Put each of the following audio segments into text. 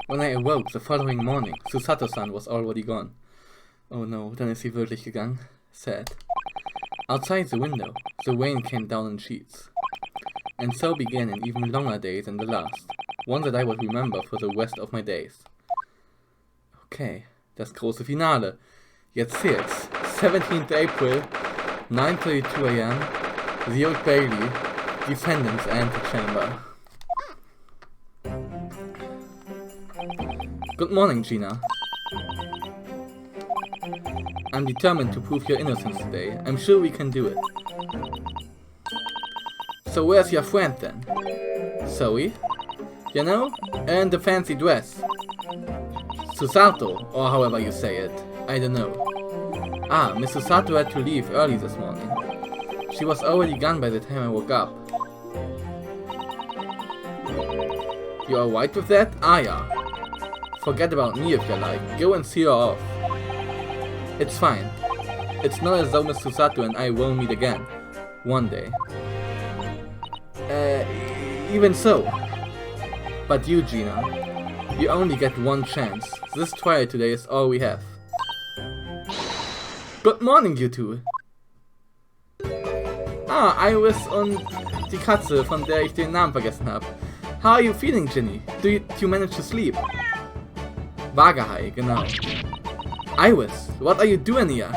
When I awoke the following morning, Susato-san was already gone. Oh no, dann ist sie wirklich gegangen. Sad. Outside the window, the rain came down in sheets. And so began an even longer day than the last. One that I would remember for the rest of my days. Okay, das große Finale. Jetzt zählt's. 17th April, 9:32 AM, the Old Bailey, Defendant's Antechamber. Good morning, Gina. I'm determined to prove your innocence today. I'm sure we can do it. So where's your friend then? Zoe? You know, in the fancy dress. Susato, or however you say it. I don't know. Ah, Miss Susato had to leave early this morning. She was already gone by the time I woke up. You alright with that? Ah, yeah. Forget about me if you like. Go and see her off. It's fine. It's not as though Miss Susato and I will meet again. One day. Even so. But you, Gina. You only get one chance. This trial today is all we have. Good morning, you two. Ah, Iris und die Katze, von der ich den Namen vergessen habe. How are you feeling, Ginny? Do you manage to sleep? Vagahai, genau. Iris, what are you doing here?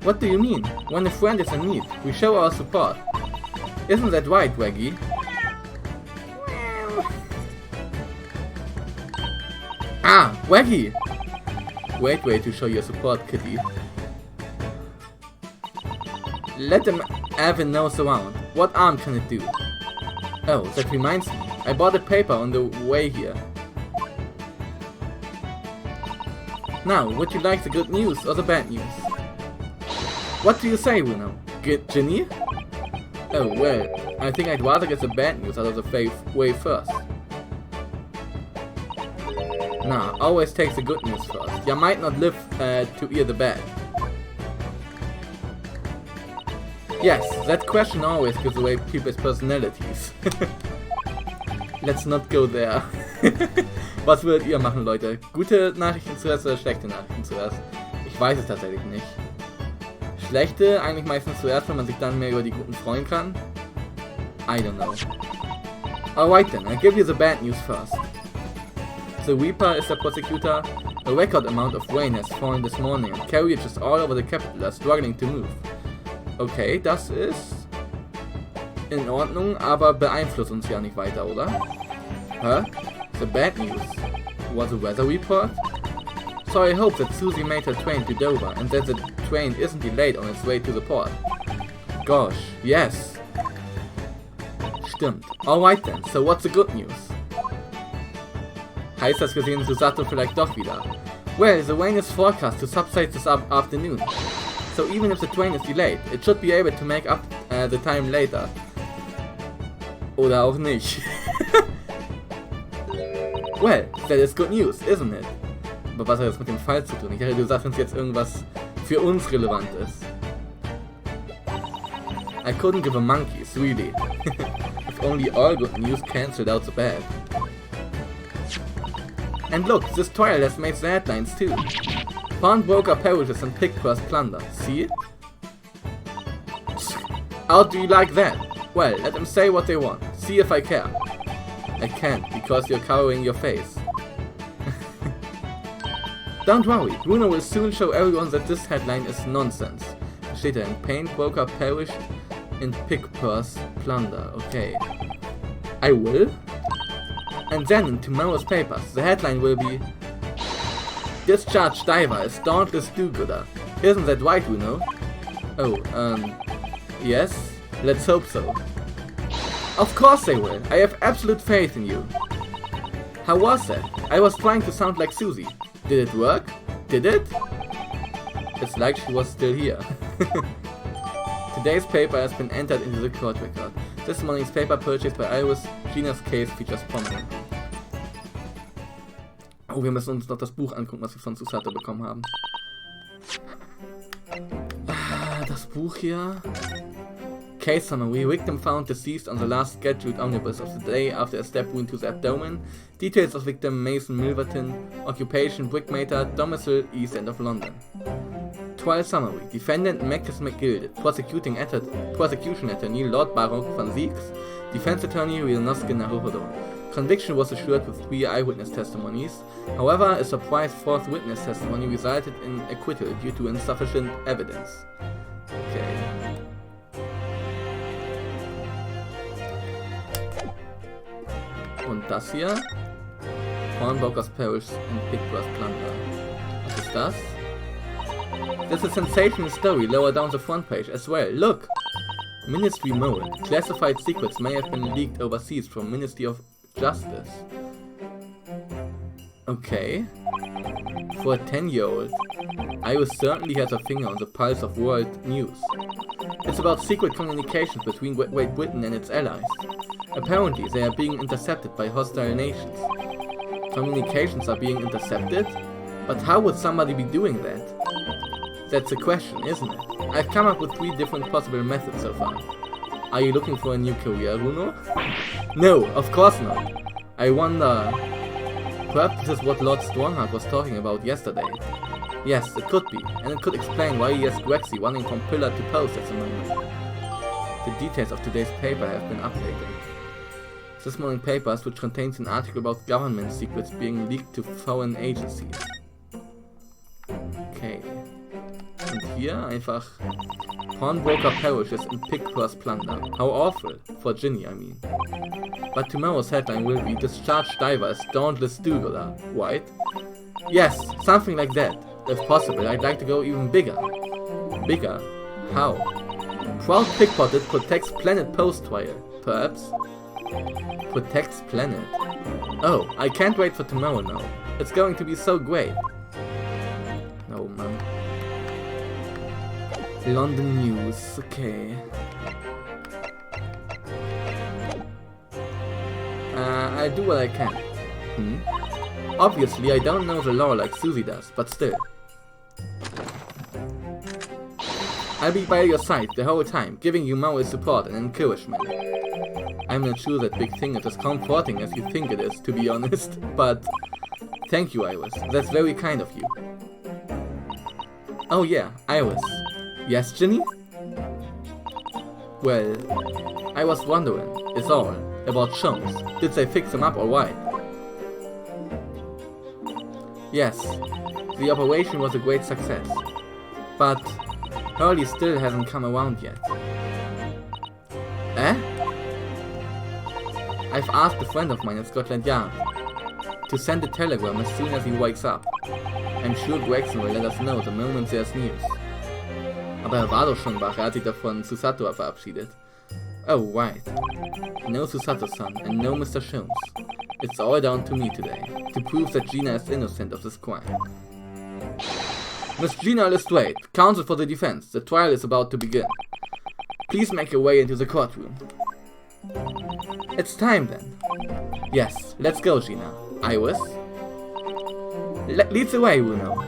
What do you mean? When a friend is in need, we show our support. Isn't that right, Waggy? Ah, Waggy! Great way to show your support, kitty. Let them have a nose around. What arm can it do? Oh, that reminds me. I bought a paper on the way here. Now, would you like the good news or the bad news? What do you say, Bruno? Get Ginny? Oh, well, I think I'd rather get the bad news out of the way first. Nah, always take the good news first. You might not live to hear the bad. Yes, that question always gives away people's personalities. Let's not go there. Was würdet ihr machen, Leute? Gute Nachrichten zuerst oder schlechte Nachrichten zuerst? Ich weiß es tatsächlich nicht. Schlechte eigentlich meistens zuerst, wenn man sich dann mehr über die guten freuen kann. I don't know. Alright then, I'll give you the bad news first. The Reaper is the prosecutor. A record amount of rain has fallen this morning and carriages all over the capital are struggling to move. Okay, das ist in Ordnung, aber beeinflusst uns ja nicht weiter, oder? Huh? The bad news. Was a weather report? So I hope that Susie made her train to Dover and that the train isn't delayed on its way to the port. Gosh, yes. Stimmt. Alright then, so what's the good news? Heißt das, wir sehen Susato vielleicht doch wieder? Well, the rain is forecast to subside this afternoon. So even if the train is delayed, it should be able to make up the time later. Oder auch nicht. Well, that is good news, isn't it? Aber was hat das mit dem Fall zu tun? Ich dachte, du sagst uns jetzt irgendwas für uns Relevantes. I couldn't give a monkeys, really. If only all good news cancelled out the bad. And look, this trial has made the headlines too. Pawnbroker perishes and pickpurse plunder. See? How do you like that? Well, let them say what they want. See if I care. I can't, because you're covering your face. Don't worry, Bruno will soon show everyone that this headline is nonsense. Steht da in Pawnbroker perish in pickpurse plunder. Okay. I will? And then in tomorrow's papers, the headline will be Discharged diver is dauntless do-gooder. Isn't that right, Bruno? Oh, yes? Let's hope so. Of course they will. I have absolute faith in you. How was that? I was trying to sound like Susie. Did it work? Did it? It's like she was still here. Today's paper has been entered into the court record. This morning's paper purchased by Iris. Gina's case features prominent. Oh, wir müssen uns noch das Buch angucken, was wir von Susato bekommen haben. Das Buch hier. Case summary: victim found deceased on the last scheduled omnibus of the day after a stab wound to the abdomen. Details of victim: Mason Milverton. Occupation: brickmaker. Domicile: East End of London. Trial summary: defendant Magnus McGill. Prosecution attorney Lord Baroque van Zieks. Defense attorney Rionosuke Naruhodo. Conviction was assured with 3 eyewitness testimonies. However, a surprise 4th witness testimony resulted in acquittal due to insufficient evidence. Okay. Und das hier? Hornbrokers Parish and Big Brass Plunder. Was ist das? There's a sensational story lower down the front page as well. Look! Ministry mole. Classified secrets may have been leaked overseas from Ministry of Justice. Okay. For a 10-year-old, Iris certainly has a finger on the pulse of world news. It's about secret communications between Great Britain and its allies. Apparently, they are being intercepted by hostile nations. Communications are being intercepted? But how would somebody be doing that? That's the question, isn't it? I've come up with 3 different possible methods so far. Are you looking for a new career, Runo? No, of course not. I wonder... Perhaps this is what Lord Strongheart was talking about yesterday. Yes, it could be, and it could explain why he has Grexy running from pillar to post at the moment. The details of today's paper have been updated. This morning's paper, which contains an article about government secrets being leaked to foreign agencies. Okay. Und hier einfach Pawnbroker perishes in Pigpurse plunder. How awful. For Ginny, I mean. But tomorrow's headline will be Discharged Diver is Dauntless do-gooder. Right? Yes, something like that. If possible, I'd like to go even bigger. Bigger? How? Proud pickpocketed protects planet post-trial. Perhaps? Protects planet. Oh, I can't wait for tomorrow now. It's going to be so great. Oh man. London news, okay. I'll do what I can. Obviously, I don't know the law like Susie does, but still. I'll be by your side the whole time, giving you moral support and encouragement. I'm not sure that big thing is as comforting as you think it is, to be honest, but... Thank you, Iris. That's very kind of you. Oh yeah, Iris. Yes, Ginny? Well, I was wondering, is all, about Chums. Did they fix him up alright? Yes, the operation was a great success. But Hurley still hasn't come around yet. Eh? I've asked a friend of mine at Scotland Yard to send a telegram as soon as he wakes up. I'm sure Gregson will let us know the moment there's news. Aber war doch schon wach, hat sich doch von Susato verabschiedet. Oh, right. No Susato-san and no Mr. Sholmes. It's all down to me today, to prove that Gina is innocent of this crime. Miss Gina Lestrade, counsel for the defense. The trial is about to begin. Please make your way into the courtroom. It's time then. Yes, let's go, Gina. Iris? Lead the way, Runo.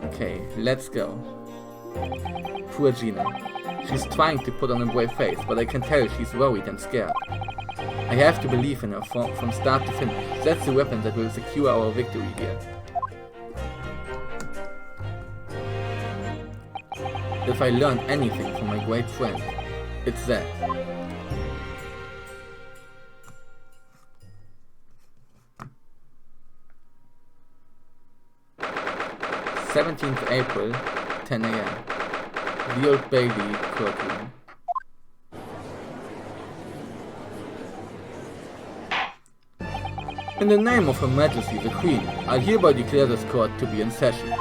Okay, let's go. Poor Gina. She's trying to put on a brave face, but I can tell she's worried and scared. I have to believe in her from start to finish. That's the weapon that will secure our victory here. If I learned anything from my great friend, it's that. '17th April, 10 AM. The Old Bailey courtroom. In the name of Her Majesty the Queen, I hereby declare this court to be in session.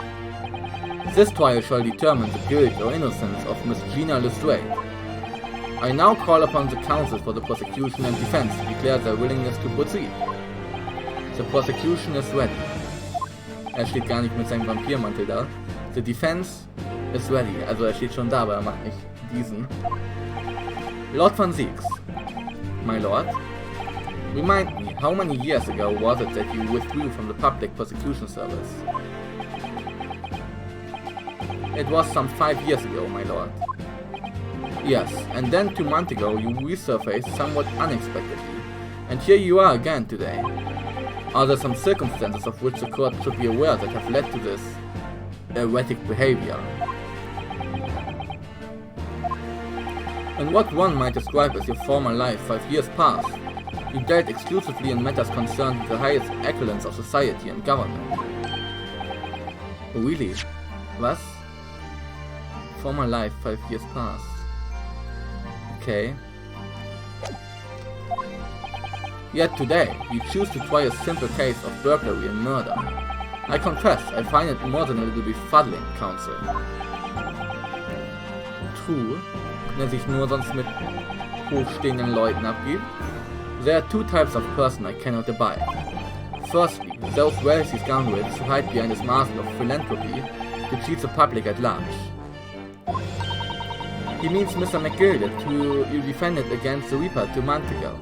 This trial shall determine the guilt or innocence of Miss Gina Lestrade. I now call upon the counsel for the prosecution and defense to declare their willingness to proceed. The prosecution is ready. Steht gar nicht mit seinem Vampirmantel da. The defense is ready. Also steht schon da, aber macht nicht diesen. Lord van Zieks. My lord. Remind me, how many years ago was it that you withdrew from the public prosecution service? It was some 5 years ago, my lord. Yes, and then 2 months ago you resurfaced somewhat unexpectedly. And here you are again today. Are there some circumstances of which the court should be aware that have led to this erratic behavior? In what one might describe as your former life 5 years past, you dealt exclusively in matters concerned with the highest echelons of society and government. Really? Was? Former life 5 years past. Okay. Yet today, you choose to try a simple case of burglary and murder. I confess, I find it more than a little befuddling, Counsel. True, der sich nur sonst mit hochstehenden Leuten abgibt. There are 2 types of person I cannot abide. Firstly, those wealthy scoundrels who hide behind this mask of philanthropy to cheat the public at large. He means Mr. McGilded, who you defended against the Reaper 2 months ago.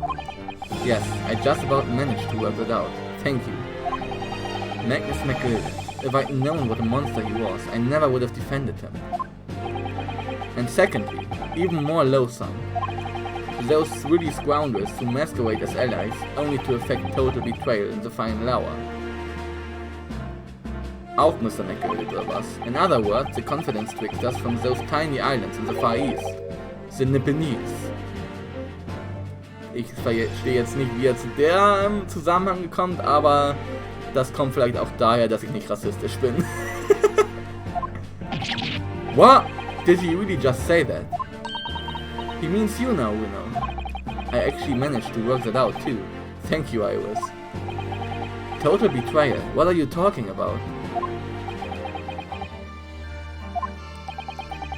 Yes, I just about managed to work that out. Thank you. Magnus McGilded. If I'd known what a monster he was, I never would have defended him. And secondly, even more loathsome, those really scoundrels who masquerade as allies only to effect total betrayal in the final hour. Auch Mr. McGilded oder was? In other words, the confidence tricksters from those tiny islands in the Far East. The Nipponese. Ich verstehe jetzt nicht, wie er zu der Zusammenhang kommt, aber das kommt vielleicht auch daher, dass ich nicht rassistisch bin. What? Did he really just say that? He means you know. I actually managed to work that out too. Thank you, Iris. Total betrayal? What are you talking about?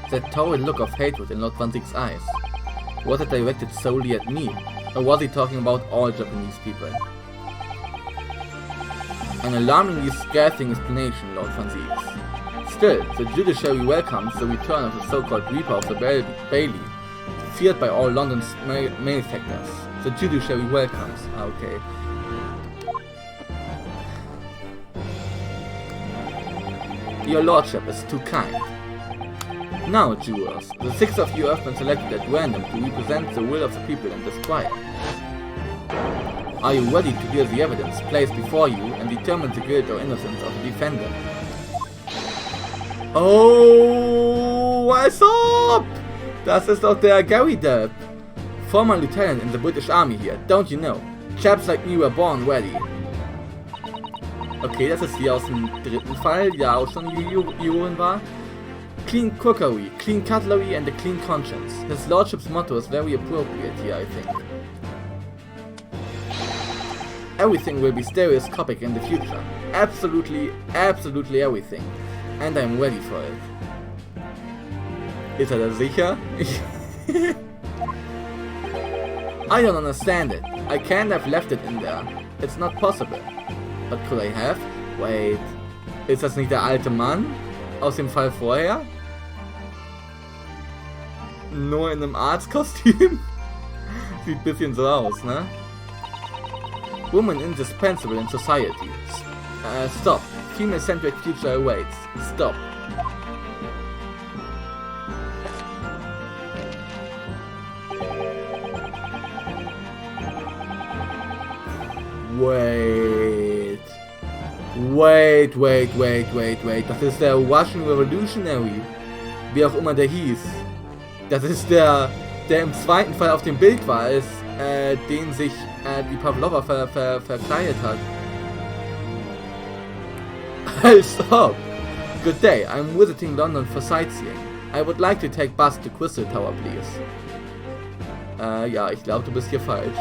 That torrid look of hatred in Lord Van Ziek's eyes. Was it directed solely at me? Or was he talking about all Japanese people? An alarmingly scathing explanation, Lord Van Ziek. Still, the judiciary welcomes the return of the so-called Reaper of the Bailey, feared by all London's malefactors. The judiciary welcomes. Okay. Your lordship is too kind. Now, jurors, the 6 of you have been selected at random to represent the will of the people in this trial. Are you ready to hear the evidence placed before you and determine the guilt or innocence of the defendant? Oh, als ob! Das ist doch der Gary Depp. Former lieutenant in the British Army here, don't you know? Chaps like me were born ready. Okay, das ist hier aus dem 3. Fall, der auch schon Jurorin war. Clean cookery, clean cutlery and a clean conscience. His lordship's motto is very appropriate here, I think. Everything will be stereoscopic in the future. Absolutely everything. And I'm ready for it. Ist er da sicher? I don't understand it. I can't have left it in there. It's not possible. But could I have? Wait. Ist das nicht der alte Mann? Aus dem Fall vorher? Nur in einem Arztkostüm? Sieht ein bisschen so aus, ne? Woman indispensable in society. Stop. Female-centric future awaits. Stop. Wait. Das ist der Russian Revolutionary. Wie auch immer der hieß. Das ist der im 2. Fall auf dem Bild war, als den sich die Pavlova verkleidet hat. Als ob. Good day, I'm visiting London for sightseeing. I would like to take bus to Crystal Tower, please. Ja, ich glaube, du bist hier falsch.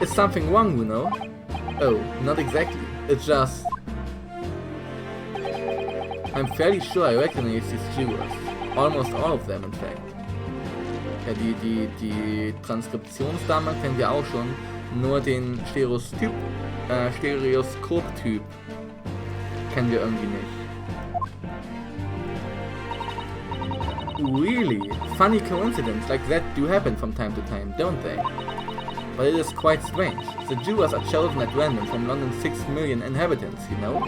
Is something wrong, you know? Oh, not exactly. It's just... I'm fairly sure I recognize these jurors. Almost all of them, in fact. Ja, die Transkriptionsdame kennen wir auch schon. Nur den Stereoskop-Typ kennen wir irgendwie nicht. Really? Funny coincidences like that do happen from time to time, don't they? But it is quite strange. The jurors are chosen at random from London's 6 million inhabitants, you know?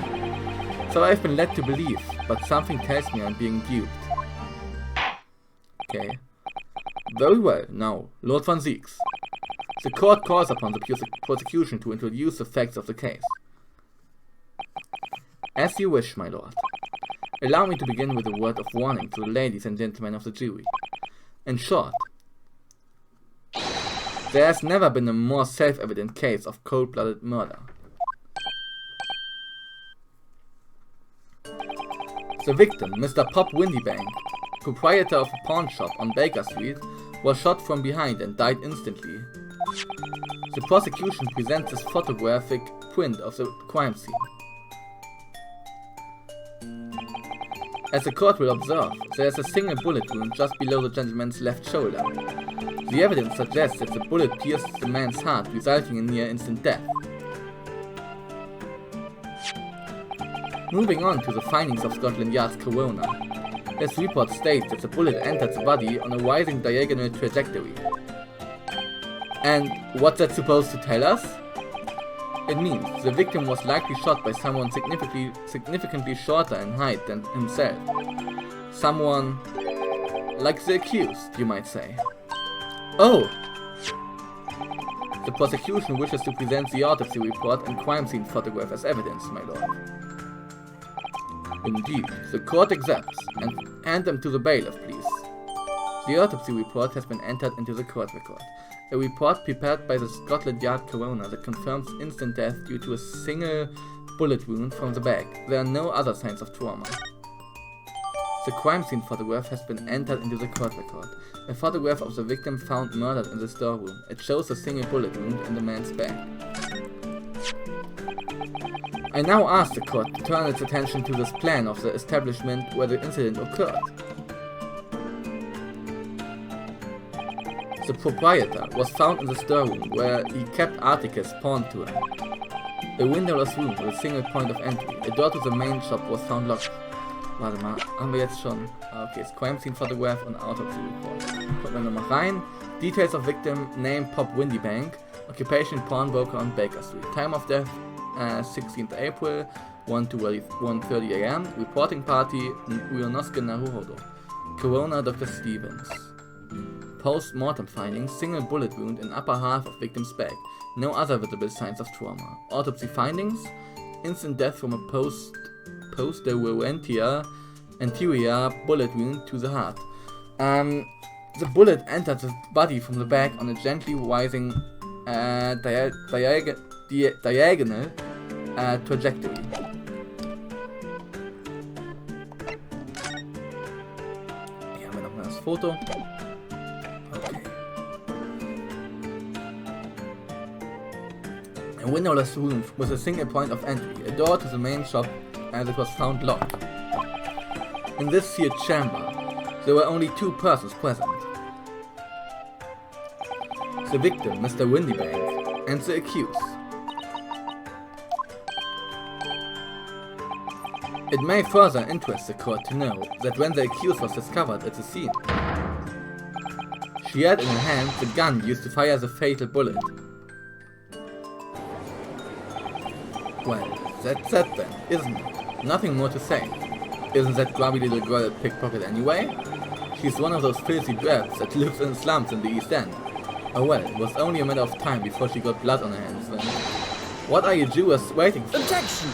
So I've been led to believe, but something tells me I'm being duped. Okay. Very well. Now, Lord Van Zieks. The court calls upon the prosecution to introduce the facts of the case. As you wish, my lord. Allow me to begin with a word of warning to the ladies and gentlemen of the jury. In short, there has never been a more self-evident case of cold-blooded murder. The victim, Mr. Pop Windybank, proprietor of a pawn shop on Baker Street, was shot from behind and died instantly. The prosecution presents this photographic print of the crime scene. As the court will observe, there is a single bullet wound just below the gentleman's left shoulder. The evidence suggests that the bullet pierced the man's heart, resulting in near-instant death. Moving on to the findings of Scotland Yard's coroner. This report states that the bullet entered the body on a rising diagonal trajectory. And what's that supposed to tell us? It means the victim was likely shot by someone significantly shorter in height than himself. Someone like the accused, you might say. Oh! The prosecution wishes to present the autopsy report and crime scene photograph as evidence, my lord. Indeed, the court accepts, and hand them to the bailiff, please. The autopsy report has been entered into the court record. A report prepared by the Scotland Yard coroner that confirms instant death due to a single bullet wound from the back. There are no other signs of trauma. The crime scene photograph has been entered into the court record. A photograph of the victim found murdered in the storeroom. It shows a single bullet wound in the man's back. I now ask the court to turn its attention to this plan of the establishment where the incident occurred. The proprietor was found in the storeroom where he kept articles pawned to him. A windowless room with a single point of entry. A door to the main shop was found locked. Warte mal, haben wir jetzt schon? Okay, it's crime scene photograph und autopsy report. Gucken wir nochmal rein. Details of victim, name Pop Windybank, occupation pawnbroker on Baker Street. Time of death 16th April, 1:30 AM. Reporting party, Uyonosuke Naruhodo. Coroner Dr. Stevens. Post-mortem findings, single bullet wound in upper half of victim's back. No other visible signs of trauma. Autopsy findings, instant death from a anterior bullet wound to the heart. The bullet entered the body from the back on a gently rising diagonal trajectory. Hier haben wir nochmal das Foto. A windowless room with a single point of entry, a door to the main shop, as it was found locked. In this sealed chamber, there were only two persons present. The victim, Mr. Windybank, and the accused. It may further interest the court to know that when the accused was discovered at the scene, she had in her hand the gun used to fire the fatal bullet. Well, that's that then, isn't it? Nothing more to say. Isn't that grubby little girl a pickpocket anyway? She's one of those filthy brats that lives in slums in the East End. Oh well, it was only a matter of time before she got blood on her hands then. What are you Jewess waiting for? Objection!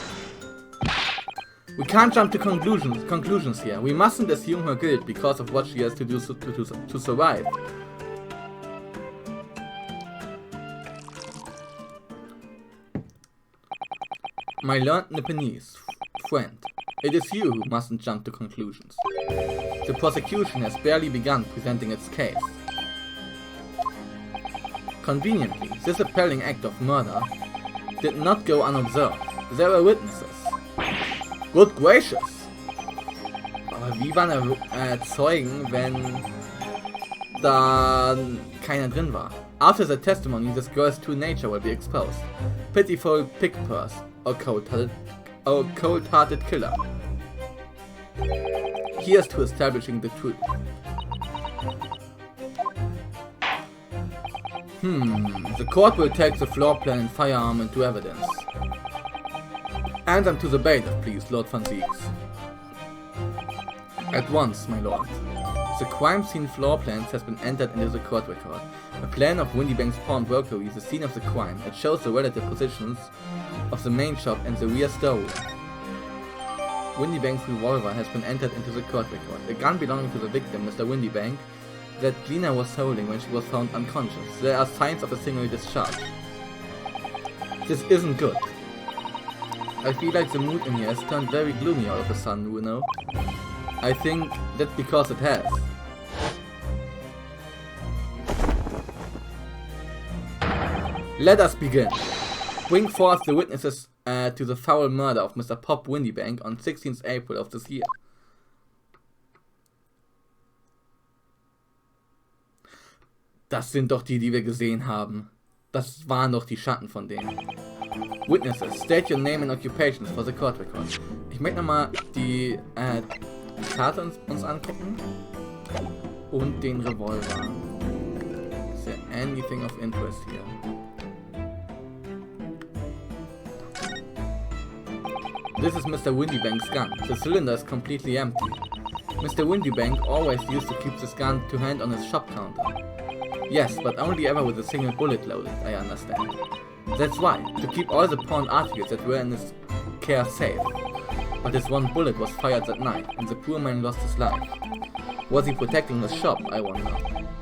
We can't jump to conclusions here. We mustn't assume her guilt because of what she has to do to survive. My learned Nipponese friend, it is you who mustn't jump to conclusions. The prosecution has barely begun presenting its case. Conveniently, this appalling act of murder did not go unobserved. There were witnesses. Good gracious! Aber wie waren Zeugen, wenn da keiner drin war? After the testimony, this girl's true nature will be exposed. Pitiful pick-purse or cold-hearted killer. Here's to establishing the truth. The court will take the floor plan and firearm into evidence. Hand them to the bailiff, please, Lord Van Zieks. At once, my lord. The crime scene floor plans has been entered into the court record. A plan of Windybank's pawnbrokery is the scene of the crime. It shows the relative positions of the main shop and the rear storeroom. Windybank's revolver has been entered into the court record. A gun belonging to the victim, Mr. Windybank, that Gina was holding when she was found unconscious. There are signs of a single discharge. This isn't good. I feel like the mood in here has turned very gloomy all of a sudden, you know? I think that's because it has. Let us begin. Bring forth the witnesses to the foul murder of Mr. Pop Windybank on 16th April of this year. Das sind doch die wir gesehen haben. Das waren doch die Schatten von denen. Witnesses, state your name and occupations for the court record. Ich möchte nochmal die Karte uns angucken. Und den Revolver. Is there anything of interest here? This is Mr. Windybank's gun. The cylinder is completely empty. Mr. Windybank always used to keep this gun to hand on his shop counter. Yes, but only ever with a single bullet loaded, I understand. That's why, to keep all the pawned articles that were in his care safe. But his one bullet was fired that night, and the poor man lost his life. Was he protecting the shop, I wonder?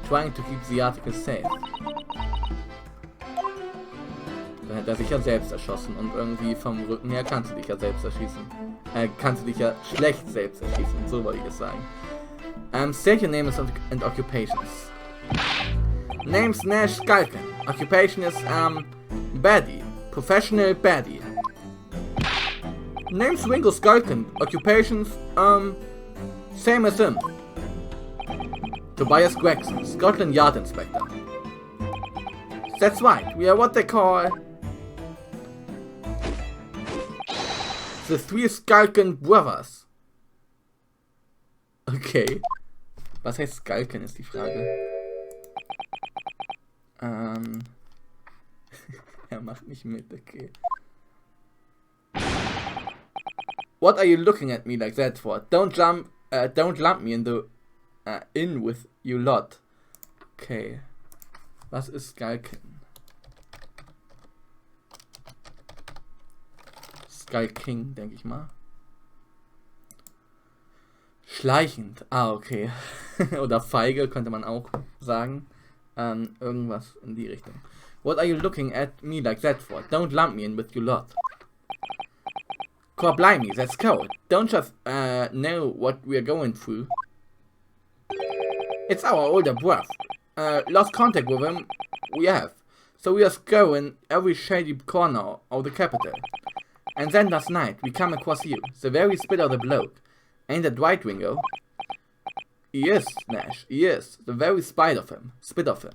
Trying to keep the articles safe? Dann hat er sich ja selbst erschossen und irgendwie vom Rücken her kannst du dich ja selbst erschießen. Kannst du dich ja schlecht selbst erschießen, so wollte ich es sagen. State your names and occupations. Name's Nash Skulkin. Occupation is, baddie. Professional baddie. Name's Winkle Skulkin. Occupations, same as him. Tobias Gregson, Scotland Yard Inspector. That's right, we are what they call the Three Skulkin Brothers. Okay. Was heißt Skulkin, ist die Frage. Er macht nicht mit, okay. What are you looking at me like that for? Don't lump me in the in with you lot. Okay. Was ist Skulkin? Skull King, denke ich mal. Schleichend. Ah, okay. Oder feige, könnte man auch sagen. Irgendwas in die Richtung. What are you looking at me like that for? Don't lump me in with your lot. Blimey, that's cold. Don't just know what we're going through. It's our older brother. Lost contact with him, we have. So we are scouring every shady corner of the capital. And then last night we come across you, the very spit of the bloke. Ain't that right, Ringo? He is, Nash, he is. The very spite of him. Spit of him.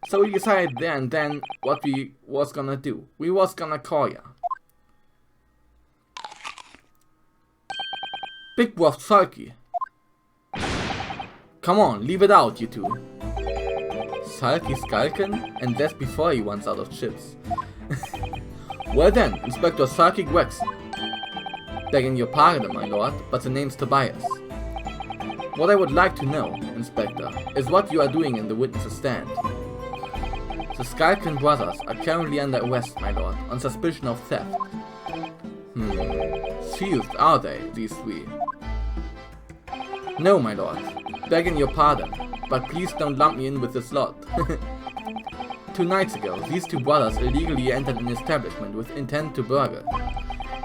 So we decided there and then what we was gonna do. We was gonna call ya. Big Wolf Sulky. Come on, leave it out, you two. Sulky Skulkin? And that's before he runs out of chips. Well then, Inspector Sulky Gregson. Begging your pardon, my lord, but the name's Tobias. What I would like to know, Inspector, is what you are doing in the witness's stand. The Skulkin brothers are currently under arrest, my lord, on suspicion of theft. Sealed, are they, these three? No, my lord. Begging your pardon, but please don't lump me in with this lot. 2 nights ago, these two brothers illegally entered an establishment with intent to burgle.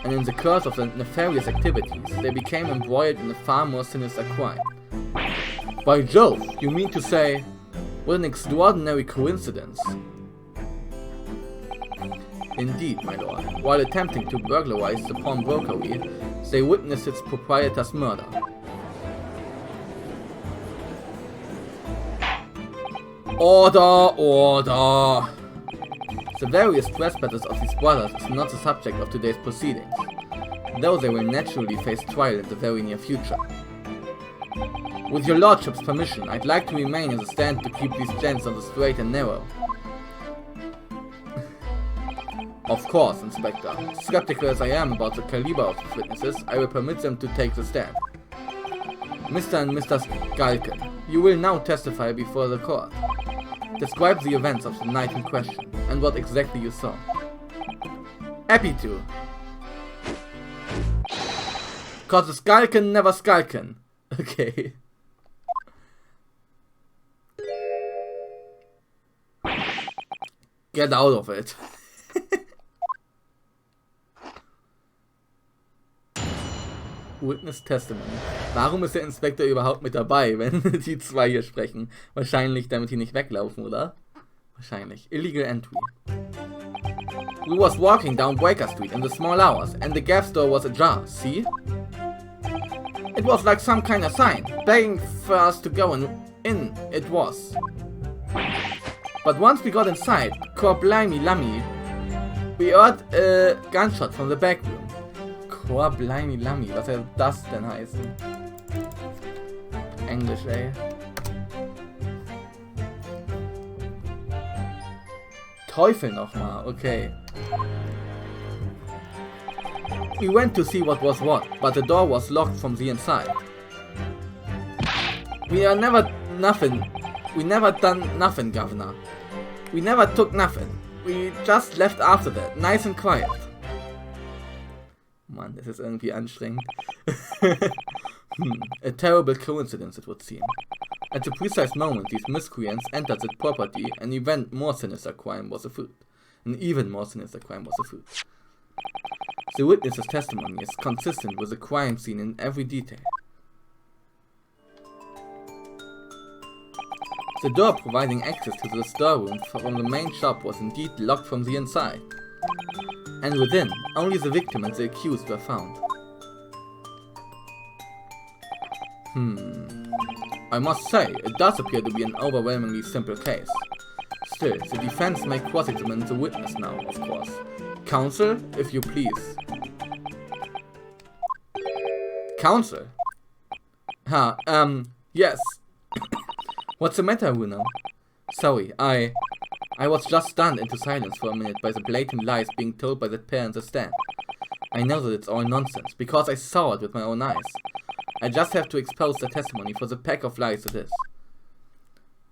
And in the course of their nefarious activities, they became embroiled in a far more sinister crime. By Jove, you mean to say, what an extraordinary coincidence. Indeed, my lord, while attempting to burglarize the pawnbrokery, they witnessed its proprietor's murder. Order, order! The various trespasses of these brothers is not the subject of today's proceedings, though they will naturally face trial in the very near future. With your lordship's permission, I'd like to remain in the stand to keep these gents on the straight and narrow. Of course, Inspector. Skeptical as I am about the caliber of these witnesses, I will permit them to take the stand. Mr. and Mr. Skalken, you will now testify before the court. Describe the events of the night in question, and what exactly you saw. Happy to. Cause the Skalken never Skalken. Okay. Get out of it. Witness Testimony. Warum ist der Inspektor überhaupt mit dabei, wenn die zwei hier sprechen? Wahrscheinlich, damit die nicht weglaufen, oder? Wahrscheinlich. Illegal entry. We was walking down Breaker Street in the small hours, and the gas door was ajar, see? It was like some kind of sign, begging for us to go in, it was. But once we got inside, Korblimey Lummy, we heard a gunshot from the back room. Korblimey Lummy, was soll das denn heißen? Englisch, ey. Teufel nochmal, okay. We went to see what was what, but the door was locked from the inside. We never done nothing, Governor. We never took nothing. We just left after that, nice and quiet. Mann, das ist irgendwie anstrengend. A terrible coincidence, it would seem. At the precise moment these miscreants entered the property, an even more sinister crime was afoot. The witness's testimony is consistent with the crime scene in every detail. The door providing access to the storeroom from the main shop was indeed locked from the inside. And within, only the victim and the accused were found. I must say, it does appear to be an overwhelmingly simple case. Still, the defense may cross-examine the witness now, of course. Counsel, if you please. Counsel? Yes. What's the matter, Bruno? Sorry, I was just stunned into silence for a minute by the blatant lies being told by that pair in the stand. I know that it's all nonsense, because I saw it with my own eyes. I just have to expose the testimony for the pack of lies it is.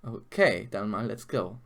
Okay, dann mal, let's go.